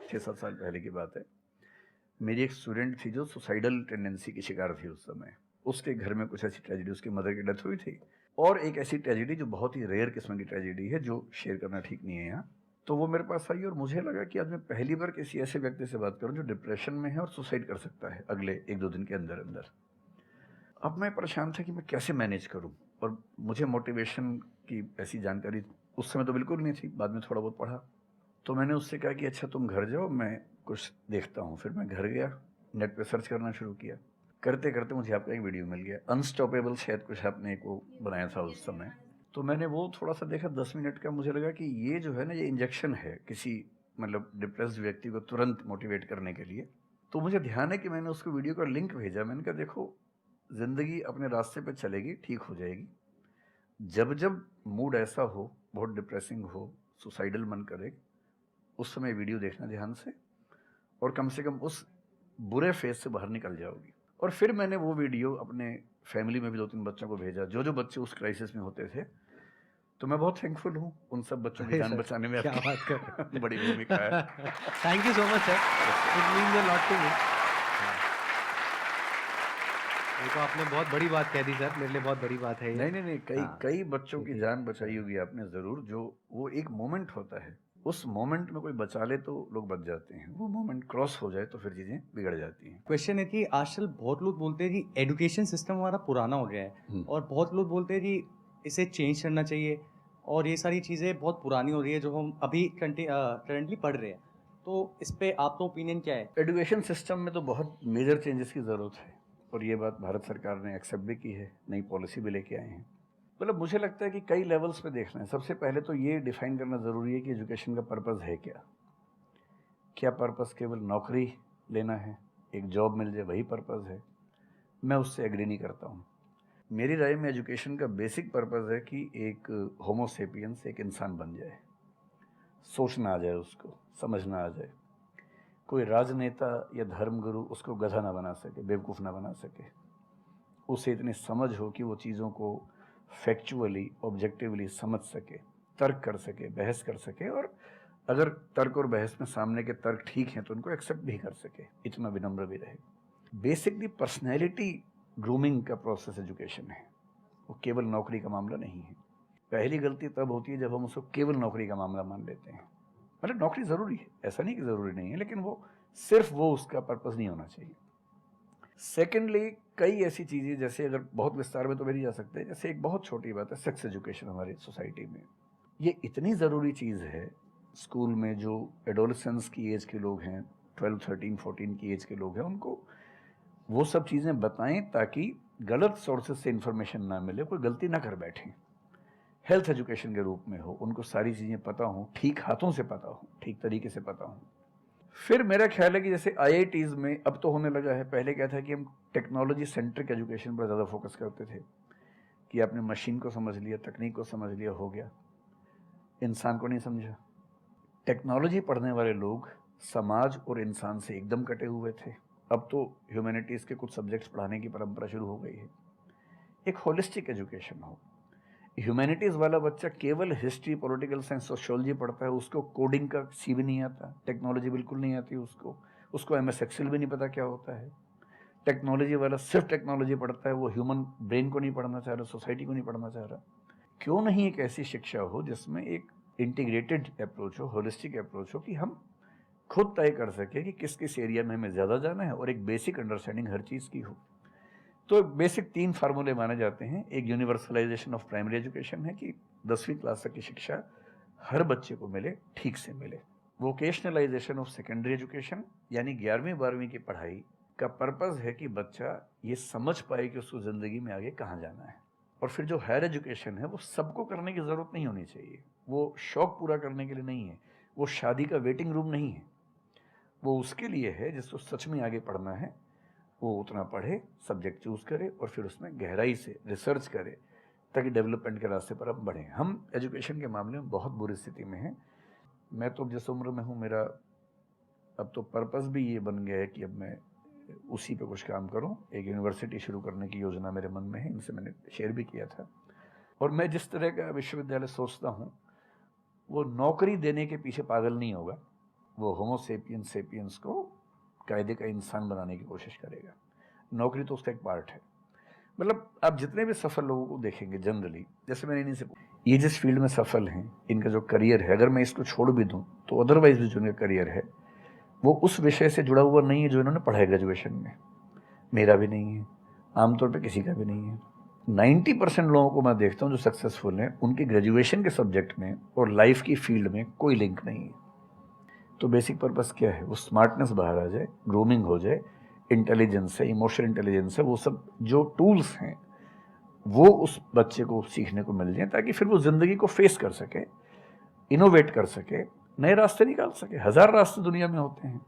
6-7 साल पहले की बात है। मेरी एक स्टूडेंट थी जो सुसाइडल टेंडेंसी की शिकार थी उस समय। उसके घर में कुछ ऐसी ट्रेजेडी, उसकी मदर की डेथ हुई थी और एक ऐसी ट्रेजेडी जो बहुत ही रेयर किस्म की ट्रेजेडी है, जो शेयर करना ठीक नहीं है यहाँ। तो वो मेरे पास आई और मुझे लगा कि आज मैं पहली बार किसी ऐसे व्यक्ति से बात करूं जो डिप्रेशन में है और सुसाइड कर सकता है अगले 1-2 दिन के अंदर अंदर। अब मैं परेशान था कि मैं कैसे मैनेज करूं, और मुझे मोटिवेशन की ऐसी जानकारी उस समय तो बिल्कुल नहीं थी, बाद में थोड़ा बहुत पढ़ा। तो मैंने उससे कहा कि अच्छा तुम घर जाओ, मैं कुछ देखता हूँ। फिर मैं घर गया, नेट पे सर्च करना शुरू किया। करते करते मुझे आपका एक वीडियो मिल गया, अनस्टॉपेबल शायद कुछ आपने एक वो बनाया था उस समय। तो मैंने वो थोड़ा सा देखा 10 मिनट का। मुझे लगा कि ये जो है ना, ये इंजेक्शन है किसी मतलब डिप्रेस्ड व्यक्ति को तुरंत मोटिवेट करने के लिए। तो मुझे ध्यान है कि मैंने उसको वीडियो का लिंक भेजा। मैंने कहा देखो, ज़िंदगी अपने रास्ते पे चलेगी, ठीक हो जाएगी। जब जब मूड ऐसा हो, बहुत डिप्रेसिंग हो, सुसाइडल मन करे, उस समय वीडियो देखना ध्यान से, और कम से कम उस बुरे फेज से बाहर निकल जाओगी। और फिर मैंने वो वीडियो अपने फैमिली में भी 2-3 बच्चों को भेजा, जो जो बच्चे उस क्राइसिस में होते थे। तो मैं बहुत थैंकफुल हूँ, उन सब बच्चों की अरे जान सर, बचाने में क्या बात कर रहे आपकी बड़ी भूमिका है। हैं। Thank you so much sir, it means a lot to me. ये तो आपने बहुत बड़ी बात कह दी सर, मेरे लिए बहुत बड़ी बात है ये। नहीं नहीं नहीं, कई हाँ, कई बच्चों की क्योंकि जान बचाई होगी आपने जरूर। जो वो एक मोमेंट होता है, उस मोमेंट में कोई बचा ले तो लोग बच जाते हैं, वो मोमेंट क्रॉस हो जाए तो फिर चीजें बिगड़ जाती हैं। क्वेश्चन है कि आजकल बहुत लोग बोलते हैं कि एजुकेशन सिस्टम हमारा पुराना हो गया है और बहुत लोग बोलते हैं कि इसे चेंज करना चाहिए और ये सारी चीज़ें बहुत पुरानी हो रही है जो हम अभी करंटली पढ़ रहे हैं। तो इस पे आपका ओपिनियन क्या है? एजुकेशन सिस्टम में तो बहुत मेजर चेंजेस की ज़रूरत है, और ये बात भारत सरकार ने एक्सेप्ट भी की है, नई पॉलिसी भी लेके आए हैं। मतलब मुझे लगता है कि कई लेवल्स पे देखना है। सबसे पहले तो ये डिफाइन करना ज़रूरी है कि एजुकेशन का पर्पज़ है क्या। क्या पर्पज़ केवल नौकरी लेना है, एक जॉब मिल जाए, वही पर्पज़ है? मैं उससे एग्री नहीं करता हूँ। मेरी राय में एजुकेशन का बेसिक पर्पज़ है कि एक होमो सेपियंस, एक इंसान बन जाए, सोचना आ जाए उसको, समझना आ जाए। कोई राजनेता या धर्मगुरु उसको गधा ना बना सके, बेवकूफ़ ना बना सके। उसे इतनी समझ हो कि वो चीज़ों को फैक्चुअली, ऑब्जेक्टिवली समझ सके, तर्क कर सके, बहस कर सके, और अगर तर्क और बहस में सामने के तर्क ठीक हैं तो उनको एक्सेप्ट भी कर सके, इतना विनम्र भी रहे। बेसिकली पर्सनैलिटी ग्रूमिंग का प्रोसेस एजुकेशन है, वो केवल नौकरी का मामला नहीं है। पहली गलती तब होती है जब हम उसको केवल नौकरी का मामला मान लेते हैं। मतलब नौकरी ज़रूरी है, ऐसा नहीं कि ज़रूरी नहीं है, लेकिन वो सिर्फ वो उसका पर्पज़ नहीं होना चाहिए। सेकेंडली, कई ऐसी चीज़ें, जैसे अगर बहुत विस्तार में तो मेरी जा सकते हैं, जैसे एक बहुत छोटी बात है सेक्स एजुकेशन हमारी सोसाइटी में। ये इतनी ज़रूरी चीज़ है। स्कूल में जो एडोलेसेंस की एज के लोग हैं, 12, 13, 14 की एज के लोग हैं, उनको वो सब चीज़ें बताएं ताकि गलत सोर्सेज से इंफॉर्मेशन ना मिले, कोई गलती ना कर बैठें। हेल्थ एजुकेशन के रूप में हो, उनको सारी चीज़ें पता हो, ठीक हाथों से पता हो, ठीक तरीके से पता हो। फिर मेरा ख्याल है कि जैसे आईआईटीज में अब तो होने लगा है, पहले क्या था कि हम टेक्नोलॉजी सेंट्रिक एजुकेशन पर ज़्यादा फोकस करते थे कि आपने मशीन को समझ लिया, तकनीक को समझ लिया, हो गया, इंसान को नहीं समझा। टेक्नोलॉजी पढ़ने वाले लोग समाज और इंसान से एकदम कटे हुए थे। अब तो ह्यूमैनिटीज़ के कुछ सब्जेक्ट्स पढ़ाने की परंपरा शुरू हो गई है। एक होलिस्टिक एजुकेशन हो। ह्यूमैनिटीज़ वाला बच्चा केवल हिस्ट्री, पॉलिटिकल साइंस, सोशियोलॉजी पढ़ता है, उसको कोडिंग का सी भी नहीं आता, टेक्नोलॉजी बिल्कुल नहीं आती उसको, उसको एमएस एक्सेल भी नहीं पता क्या होता है। टेक्नोलॉजी वाला सिर्फ टेक्नोलॉजी पढ़ता है, वो ह्यूमन ब्रेन को नहीं पढ़ना चाह रहा, सोसाइटी को नहीं पढ़ना चाह रहा। क्यों नहीं एक ऐसी शिक्षा हो जिसमें एक इंटीग्रेटेड अप्रोच हो, होलिस्टिक अप्रोच हो, कि हम खुद तय कर सके कि किस किस एरिया में हमें ज़्यादा जाना है, और एक बेसिक अंडरस्टैंडिंग हर चीज़ की हो। तो बेसिक 3 फार्मूले माने जाते हैं। एक यूनिवर्सलाइजेशन ऑफ प्राइमरी एजुकेशन है कि 10वीं क्लास तक की शिक्षा हर बच्चे को मिले, ठीक से मिले। वोकेशनलाइजेशन ऑफ सेकेंडरी एजुकेशन, यानी 11वीं 12वीं की पढ़ाई का पर्पज़ है कि बच्चा ये समझ पाए कि उसको ज़िंदगी में आगे कहाँ जाना है। और फिर जो हायर एजुकेशन है, वो सबको करने की ज़रूरत नहीं होनी चाहिए, वो शौक पूरा करने के लिए नहीं है, वो शादी का वेटिंग रूम नहीं है। वो उसके लिए है जिसको सच में आगे पढ़ना है, वो उतना पढ़े, सब्जेक्ट चूज़ करे और फिर उसमें गहराई से रिसर्च करे, ताकि डेवलपमेंट के रास्ते पर अब बढ़ें। हम एजुकेशन के मामले में बहुत बुरी स्थिति में हैं। मैं तो जिस उम्र में हूँ, मेरा अब तो पर्पज़ भी ये बन गया है कि अब मैं उसी पे कुछ काम करूँ। एक यूनिवर्सिटी शुरू करने की योजना मेरे मन में है, इनसे मैंने शेयर भी किया था। और मैं जिस तरह का विश्वविद्यालय सोचता हूँ, वो नौकरी देने के पीछे पागल नहीं होगा, वो होमो सेपियंस सेपियंस को कायदे का इंसान बनाने की कोशिश करेगा। नौकरी तो उसका एक पार्ट है। मतलब आप जितने भी सफल लोगों को देखेंगे जनरली, जैसे मैंने इन्हीं से, ये जिस फील्ड में सफल हैं, इनका जो करियर है, अगर मैं इसको छोड़ भी दूं तो अदरवाइज भी जो इनका करियर है वो उस विषय से जुड़ा हुआ नहीं है जो इन्होंने पढ़ा है ग्रेजुएशन में। मेरा भी नहीं है, आमतौर पे किसी का भी नहीं है। 90% लोगों को मैं देखता हूँ जो सक्सेसफुल हैं, उनके ग्रेजुएशन के सब्जेक्ट में और लाइफ की फील्ड में कोई लिंक नहीं है। तो बेसिक पर्पस क्या है? वो स्मार्टनेस बाहर आ जाए, ग्रूमिंग हो जाए, इंटेलिजेंस है, इमोशनल इंटेलिजेंस है, वो सब जो टूल्स हैं वो उस बच्चे को सीखने को मिल जाए, ताकि फिर वो ज़िंदगी को फेस कर सके, इनोवेट कर सके, नए रास्ते निकाल सके। 1000 रास्ते दुनिया में होते हैं।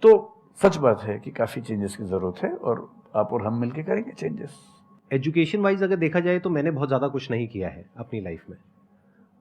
तो सच बात है कि काफ़ी चेंजेस की ज़रूरत है और आप और हम मिलके करेंगे चेंजेस। एजुकेशन वाइज अगर देखा जाए तो मैंने बहुत ज़्यादा कुछ नहीं किया है अपनी लाइफ में,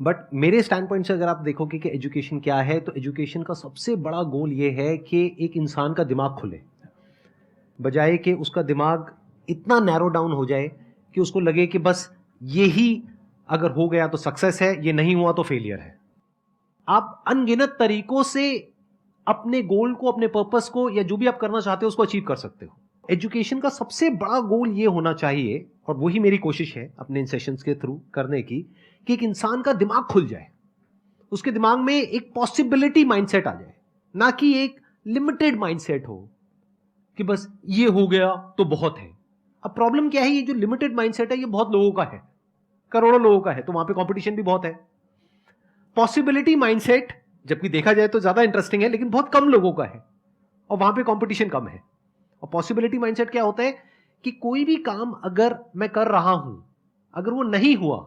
बट मेरे स्टैंड पॉइंट से अगर आप देखोगे कि एजुकेशन क्या है, तो एजुकेशन का सबसे बड़ा गोल ये है कि एक इंसान का दिमाग खुले, बजाय कि उसका दिमाग इतना नैरो डाउन हो जाए कि उसको लगे कि बस यही अगर हो गया तो सक्सेस है, ये नहीं हुआ तो फेलियर है। आप अनगिनत तरीकों से अपने गोल को, अपने पर्पस को, या जो भी आप करना चाहते हो उसको अचीव कर सकते हो। एजुकेशन का सबसे बड़ा गोल ये होना चाहिए, और वही मेरी कोशिश है अपने इन सेशंस के थ्रू करने की, कि एक इंसान का दिमाग खुल जाए, उसके दिमाग में एक पॉसिबिलिटी माइंडसेट आ जाए, ना कि एक लिमिटेड माइंडसेट हो कि बस ये हो गया तो बहुत है। अब प्रॉब्लम क्या है, ये जो लिमिटेड माइंडसेट है ये बहुत लोगों का है, करोड़ों लोगों का है, तो वहां पे कंपटीशन भी बहुत है। पॉसिबिलिटी माइंडसेट जबकि देखा जाए तो ज्यादा इंटरेस्टिंग है, लेकिन बहुत कम लोगों का है और वहां पे कंपटीशन कम है। और पॉसिबिलिटी माइंडसेट क्या होता है कि कोई भी काम अगर मैं कर रहा हूं, अगर वो नहीं हुआ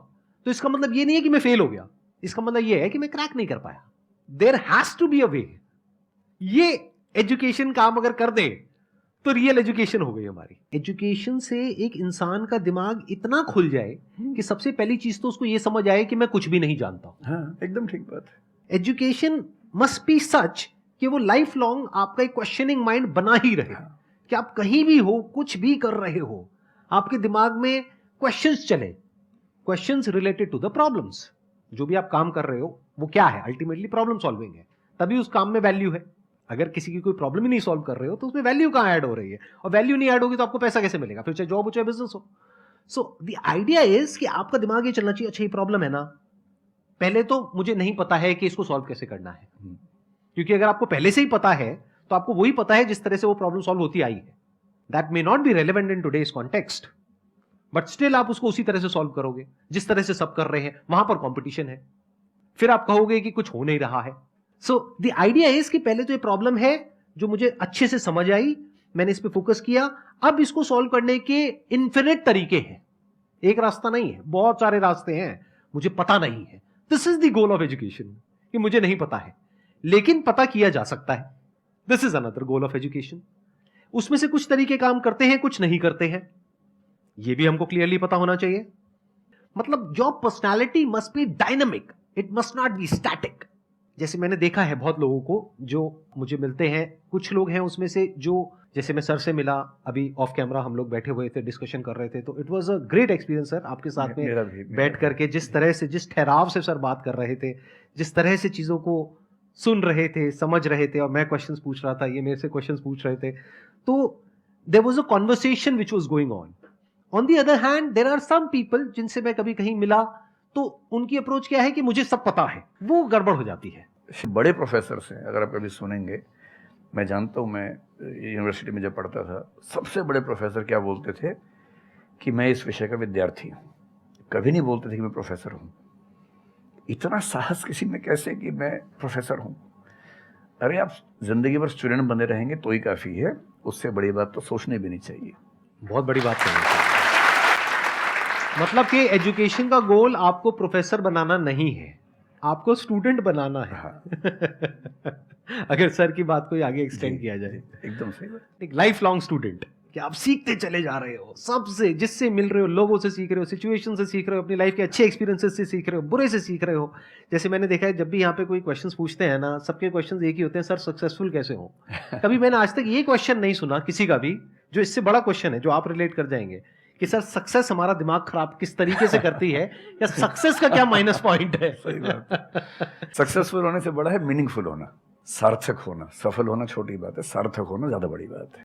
तो इसका मतलब ये नहीं है कि मैं फेल हो गया, इसका मतलब ये है कि मैं क्रैक नहीं कर पाया। There has to be a way. ये एजुकेशन काम अगर कर दे तो रियल एजुकेशन हो गई हमारी। एजुकेशन से एक इंसान का दिमाग इतना खुल जाए कि सबसे पहली चीज तो उसको ये समझ आए कि मैं कुछ भी नहीं जानता हूं। हाँ, एकदम ठीक बात है। एजुकेशन मस्ट बी सच कि वो लाइफ लॉन्ग आपका एक क्वेश्चनिंग माइंड बना ही रहे, कि आप कहीं भी हो, कुछ भी कर रहे हो, आपके दिमाग में क्वेश्चंस चले, questions related to the problems. जो भी आप काम कर रहे हो वो क्या है, अल्टीमेटली प्रॉब्लम सॉल्विंग है, तभी उस काम में वैल्यू है। अगर किसी की कोई प्रॉब्लम ही नहीं सॉल्व कर रहे हो तो उसमें वैल्यू कहां ऐड हो रही है, और वैल्यू नहीं ऐड होगी तो आपको पैसा कैसे मिलेगा, फिर चाहे जॉब हो चाहे बिजनेस हो। सो द आइडिया इज कि आपका दिमाग ये चलना चाहिए, अच्छा ये प्रॉब्लम है ना, पहले तो मुझे नहीं पता है कि इसको सॉल्व कैसे करना है, क्योंकि अगर आपको पहले से ही पता है तो आपको वही पता है जिस तरह से वो प्रॉब्लम सॉल्व होती आई है। That may not be relevant in today's context, but still आप उसको उसी तरह से सॉल्व करोगे जिस तरह से सब कर रहे हैं। वहां पर कंपटीशन है, फिर आप कहोगे कि कुछ हो नहीं रहा है। सो द आइडिया इज कि पहले तो ये प्रॉब्लम है जो मुझे अच्छे से समझ आई, मैंने इस पे फोकस किया, अब इसको सॉल्व करने के इन्फिनिट तरीके हैं, एक रास्ता नहीं है, बहुत सारे रास्ते हैं, मुझे पता नहीं है। This is the goal of education, कि मुझे नहीं पता है लेकिन पता किया जा सकता है। This is another goal of education. उसमें से कुछ तरीके काम करते हैं, कुछ नहीं करते हैं, यह भी हमको क्लियरली पता होना चाहिए। मतलब your personality must be dynamic, it must not be static. जैसे मैंने देखा है बहुत लोगों को जो मुझे मिलते हैं, कुछ लोग हैं उसमें से जो, जैसे मैं सर से मिला अभी ऑफ कैमरा, हम लोग बैठे हुए थे, डिस्कशन कर रहे थे, तो it was a great experience sir, आपके साथ में बैठ करके जिस तरह से, जिस ठहराव से सर बात कर रहे थे, जिस तरह से चीज़ों को सुन रहे थे, समझ रहे थे, और मैं क्वेश्चंस पूछ रहा था, ये मेरे से क्वेश्चंस पूछ रहे थे, तो there was a conversation which was going on. On the other hand there are some people जिनसे मैं कभी कहीं मिला तो उनकी अप्रोच क्या है कि मुझे सब पता है, वो गड़बड़ हो जाती है। बड़े प्रोफेसर हैं, अगर आप कभी सुनेंगे, मैं जानता हूँ, मैं यूनिवर्सिटी में जब पढ़ता था, सबसे बड़े प्रोफेसर क्या बोलते थे कि मैं इस विषय का विद्यार्थी हूँ, कभी नहीं बोलते थे कि मैं प्रोफेसर हूँ। इतना साहस किसी में कैसे कि मैं प्रोफेसर हूँ? अरे आप जिंदगी भर स्टूडेंट बने रहेंगे तो ही काफ़ी है, उससे बड़ी बात तो सोचने भी नहीं चाहिए। बहुत बड़ी बात है। मतलब कि एजुकेशन का गोल आपको प्रोफेसर बनाना नहीं है, आपको स्टूडेंट बनाना है। हाँ। अगर सर की बात को आगे एक्सटेंड किया जाए, एकदम सही बात। एक लाइफ लॉन्ग स्टूडेंट, कि आप सीखते चले जा रहे हो, सबसे, जिससे मिल रहे हो, लोगों से सीख रहे हो, सिचुएशन से सीख रहे हो, अपनी लाइफ के अच्छे एक्सपीरियंसेस से सीख रहे हो, बुरे से सीख रहे हो। जैसे मैंने देखा है, जब भी यहाँ पे कोई क्वेश्चंस पूछते हैं ना, सबके क्वेश्चंस एक ही होते हैं, सर सक्सेसफुल कैसे हो। कभी मैंने आज तक ये क्वेश्चन नहीं सुना किसी का भी जो इससे बड़ा क्वेश्चन है, जो आप रिलेट कर जाएंगे कि सर सक्सेस हमारा दिमाग खराब किस तरीके से करती है, या सक्सेस का क्या माइनस पॉइंट है। सही बात। सक्सेसफुल होने से बड़ा है मीनिंगफुल होना, सार्थक होना, सफल होना छोटी बात है, सार्थक होना ज़्यादा बड़ी बात है।